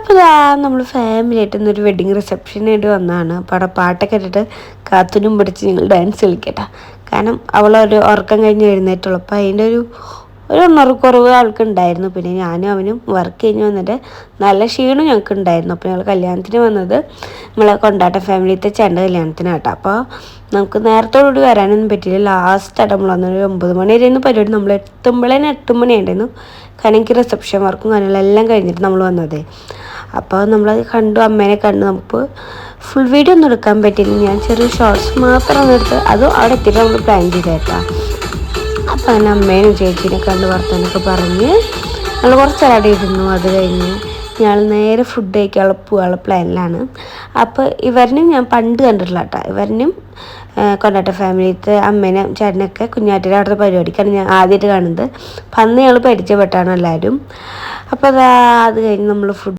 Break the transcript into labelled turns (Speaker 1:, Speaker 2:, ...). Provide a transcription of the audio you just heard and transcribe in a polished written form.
Speaker 1: അപ്പോൾ ഇതാ നമ്മൾ ഫാമിലി ആയിട്ട് ഇന്നൊരു വെഡിങ് റിസപ്ഷനായിട്ട് വന്നതാണ്. അപ്പോൾ അവിടെ പാട്ടൊക്കെ ഇട്ടിട്ട് കാത്തുനും പിടിച്ച് ഞങ്ങൾ ഡാൻസ് കളിക്കട്ടെ. കാരണം അവളൊരു ഉറക്കം കഴിഞ്ഞ് എഴുന്നേറ്റുള്ളൂ. അപ്പോൾ അതിൻ്റെ ഒരു ഉണർവുകുറവ് ആൾക്കുണ്ടായിരുന്നു. പിന്നെ ഞാനും അവനും വർക്ക് കഴിഞ്ഞ് വന്നിട്ട് നല്ല ക്ഷീണം ഞങ്ങൾക്ക് ഉണ്ടായിരുന്നു. അപ്പോൾ ഞങ്ങൾ കല്യാണത്തിന് വന്നത് നമ്മളെ കൊണ്ടാട്ട ഫാമിലിത്തെ ചേട്ടൻ്റെ കല്യാണത്തിനാട്ടോ. അപ്പോൾ നമുക്ക് നേരത്തോടുകൂടി വരാനൊന്നും പറ്റിയില്ല. ലാസ്റ്റായിട്ട് നമ്മൾ വന്നൊരു 9 മണി വരെയായിരുന്നു പരിപാടി. നമ്മൾ എത്തുമ്പോഴേനും 8 മണിയുണ്ടായിരുന്നു. കാരണം എനിക്ക് റിസപ്ഷൻ വർക്കും കാര്യങ്ങളെല്ലാം കഴിഞ്ഞിട്ട് നമ്മൾ വന്നത്. അപ്പോൾ നമ്മളത് കണ്ടു, അമ്മേനെ കണ്ടു. നമുക്ക് ഫുൾ വീഡിയോ ഒന്നും എടുക്കാൻ പറ്റിയില്ല. ഞാൻ ചെറിയ ഷോർട്സ് മാത്രം എടുത്ത് അതും അവിടെ എത്തിയിട്ട് നമ്മൾ പ്ലാൻ ചെയ്തേക്കാം. അപ്പോൾ അങ്ങനെ അമ്മേനും ചേച്ചീനെ കണ്ട് വർത്താനൊക്കെ പറഞ്ഞ് നമ്മൾ കുറച്ച് അവിടെ ഇരുന്നു. അത് കഴിഞ്ഞ് ഞങ്ങൾ നേരെ ഫുഡ് കഴിക്കാനുള്ള പോകാനുള്ള പ്ലാനിലാണ്. അപ്പോൾ ഇവരിനും ഞാൻ പണ്ട് കണ്ടിട്ടില്ല കേട്ടോ. ഇവരിനും കൊണ്ടാട്ട ഫാമിലിത്തെ അമ്മേനെ ചേട്ടനൊക്കെ കുഞ്ഞാറ്റിയുടെ അവിടുത്തെ പരിപാടിക്കാണ് ഞാൻ ആദ്യമായിട്ട് കാണുന്നത്. അപ്പം അന്ന് ഞങ്ങൾ പരിചയപ്പെട്ടാണ് എല്ലാവരും. അപ്പോൾ അത് കഴിഞ്ഞ് നമ്മൾ ഫുഡ്